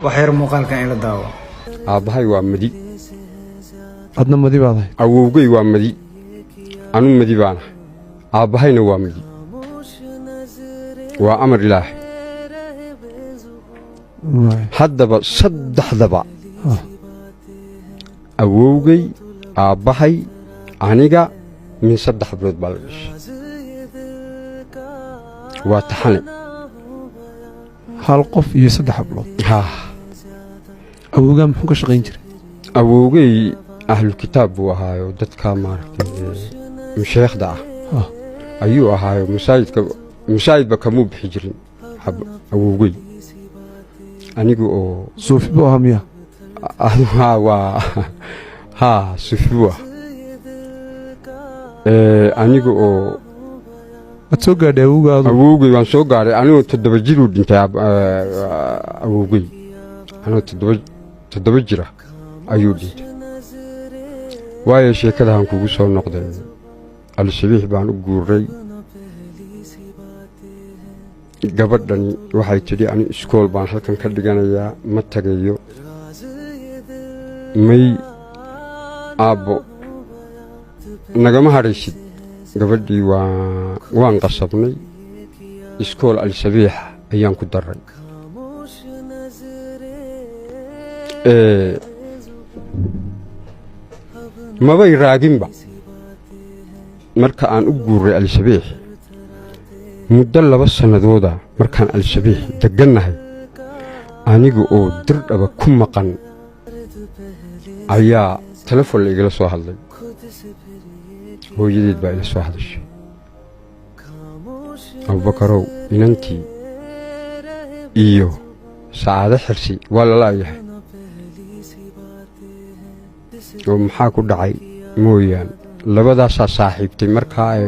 وحير مقال كان إلى الدعوة. أبهاي وامدي. أدنى مدي بعضه. أوجي وامدي. أنا مدي بانا. أبهاي نوامدي. وأمر الله. حد صد حذبا. أوجي أبهاي عنيجا من صد حبرد بالغش. واتحني. هالقف يصد حبلو. ها. أوجي محوك شغينجر. أوجي أهل الكتاب وهاي ودت كامار مشايخ ده. أيوة هاي مساعد بكمو بحجرين. حب أوجي. أنيجو صوفي بوها مياه. ها صوفي أنيجو أتوقع ده أوجي وان سوقاري أنا تدبجيرو دنت أوجي أنا تدبجيره أيودي واي شيء كذا هم كوسون نقدر الشبيه بان أقولي قبضني واحد تدي أنا سكول بان هلكن كردجانا يا متجيو مي أبو نجمع هرشيد قبضي وان قصبني سكول الشبيه أيام كدري ما بي راجين با مركا aan u guuray al-shabiix muddo 2 sanadooda markaan al-shabiix deganahay aniga oo dirdhaba ku maqan ayaa telefoon la igala soo hadlay hooyadeed baa ila soo hadashay Abubakarow inantii iyo saacada xirsi waa la laayahay oo maxaa ku dhacay mooyaan labadaas saaxiibtay markaa ay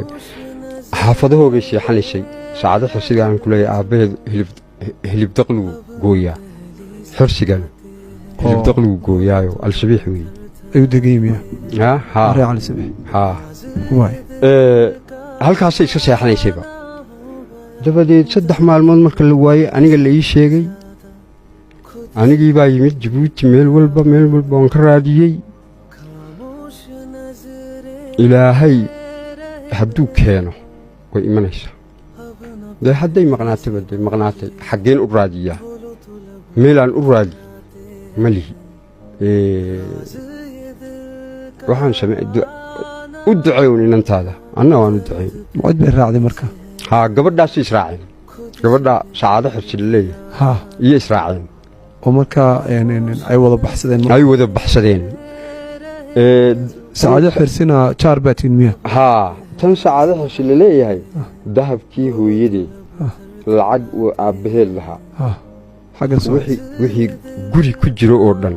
xaafadahooga sheexanaysay saacada xirsiga aan ku leeyahay aabaheed hilib daqlu gooyaa xirsigan hilib daqlu gooyaayo al-shabiix weey ayuu degeeyay ha reecal al-shabiix waay halkaas ay iska sheexanaysayba dabadeed 3 maalmood marka la waayay aniga la ii sheegay anigii baa yimid Djibouti meel walba aan ka raadiyay ilaahay hadduu keeno way imanaysaa de hadday maqnaatay xaggeen u raadiyaa meelaan u raadi malihi waxaan sameeyay u duceeyo inantaada anna waan u duceeyay mucad bay raacday marka ha gabadhaas israaceen gabadha saacada xirsilay ha iyo israaceen oo marka ay wada baxsadeen saacada xirsina charbatin miya ha tan saacada xirsil leeyahay dahabkii hooyadii lacag oo aabaheel lahaa xaga wixii guri ku jiro oo dhan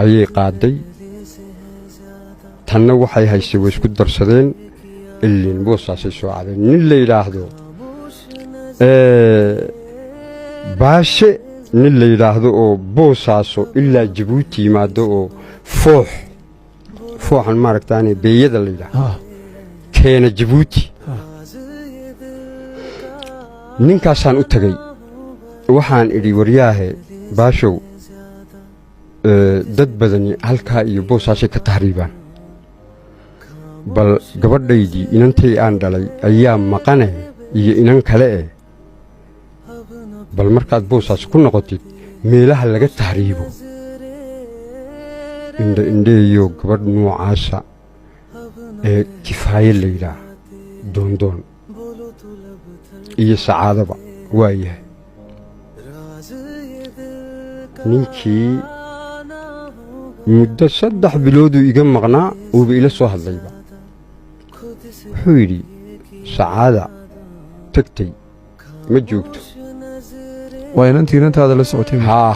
ayay qaaday tanna waxay haysay way isku darsadeen ilin boosaasay soo cadeen nin la yiraahdo baashe nin la yiraahdo oo boosaaso ilaa Djibouti yimaado oo fooxan maaragtaane beeyada la yiraahdo keena Djibouti ninkaasaan u tagay waxaan idhi waryaahe baashow dad badani halkaa iyo boosaasay ka tahriibaan bal gabadhaydii inantay aan dhalay ayaa maqane iyo inan kale bal markaad boosaas ku noqotid meelaha laga tahriibo indheeyo gabadh noocaasa kifaaye la yidhaah doondoon iyo sacaadaba waa yahay ninkii muddo 3 bilooduu iga maqnaa uuba ila soo hadlayba wuxuu yidhi sacaada tagtay ma joogto waa inantaada la socotay haa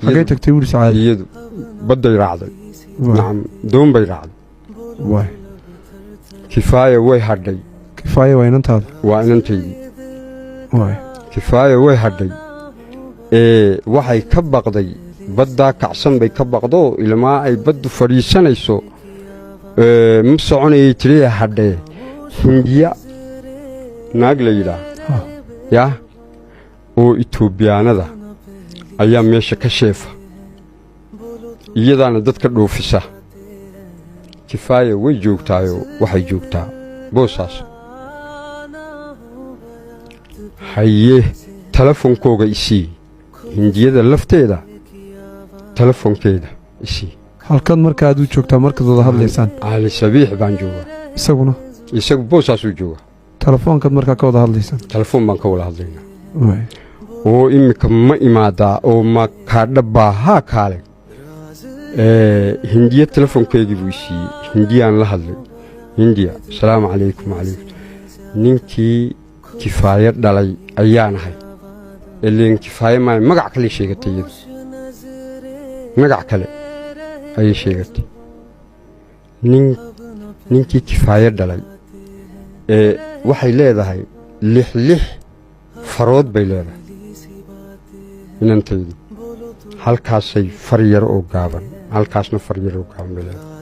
xagee tagtay wuri sacaada iyadu badday raacday nacam doon bay raacday waay kifaaya way hadhay kifaaya waa inantaada waa inantaydii waay kifaaya way hadhay waxay ka baqday baddaa kacsan bay ka baqdo ilmaa ay baddu fadhiisanayso ma soconayay tiree hadhee hindiya naag la yidhaah yaa oo itoobiyaanada ayaa meesha ka sheefa iyadaana dadka dhoofisa kifaaya way joogtaayoo waxay joogtaa boosaas haye telefonkooga isii hindiyada lafteeda telefonkeeda isii halkan marka aad u joogtaa markaad wada hadlaysaan cali sabiix baan joogaa isaguna isagu boosaasuu joogaa telefoonkaad markaa ka wada hadlaysaan telefoon baan ka wada hadlaynaa waay oo iminka ma imaadaa oo ma kaadhabbaa haa kaale hindiya telefonkeygii buu isiiyey hindiyaan la hadlay hindiya asalaamu calaykum calaykum ninkii kifaayo dhalay ayaan ahay ileen kifaayo maayo magac kale sheegatay iyadu magac kale ayay sheegatay ninkii kifaayo dhalay waxay leedahay 6 farood bay leedahay inantaydu halkaasay far yar oo gaaban halkaasna far yar oo gaaban bay leedahay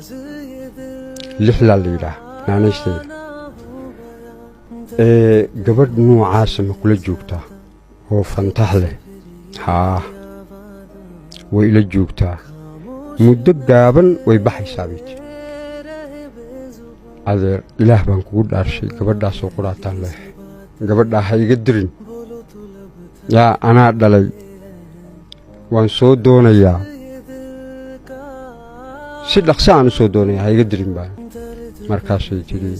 6 la yidhaah naanaysteeda gabadh noocaasa ma kula joogtaa oo fantax leh haa way ila joogtaa muddo gaaban way baxaysaa bay tiri adeer ilaah baan kugu dhaarshay gabadhaasoo quraataan leh gabadhaa ha iga dirin yaa anaa dhalay waan soo doonayaa si dhaqsa aan u soo doonaya ha iga dirin baan markaasay tidhi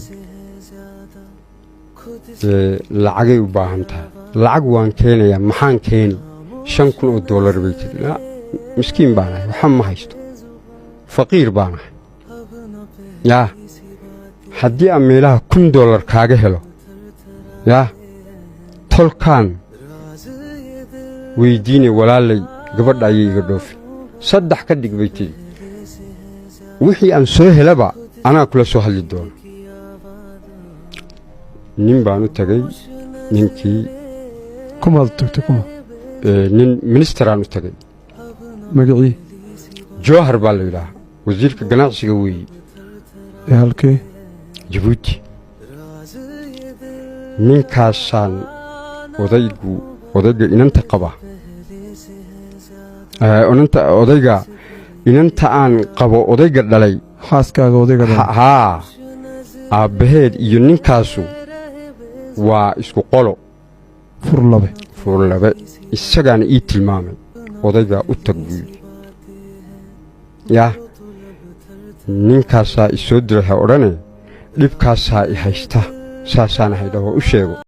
lacagay u baahan tahay lacag waan keenayaa maxaan keeni $5,000 bay tidhi miskiin baan ahay waxa ma haysto faqiir baan ahay yaa haddii aan meelaha $1,000 kaaga helo yaa tolkaan weydiine walaalay gabadha ayay iga dhoofin 3 ka dhig bay tidhi wixii aan soo helaba anaa kula soo hadli doona nin baan u tagay ninkii kumaad tagtay kuma nin ministeraan u tagay magacii jawhar baa la yidhaah wasiirka ganacsiga weeye ee halkee jabuuti ninkaasaan odayga inanta qaba odayga inanta aan qabo odayga dhalay xaaskaaga odayga dhalay haa aabbaheed iyo ninkaasu waa isku qolo furlabe isagaana ii tilmaamay odaygaa u tag buu yidhi yaa ninkaasaa isoo diray ha odhane dhibkaasaa i haysta saasaana haydhaho u sheego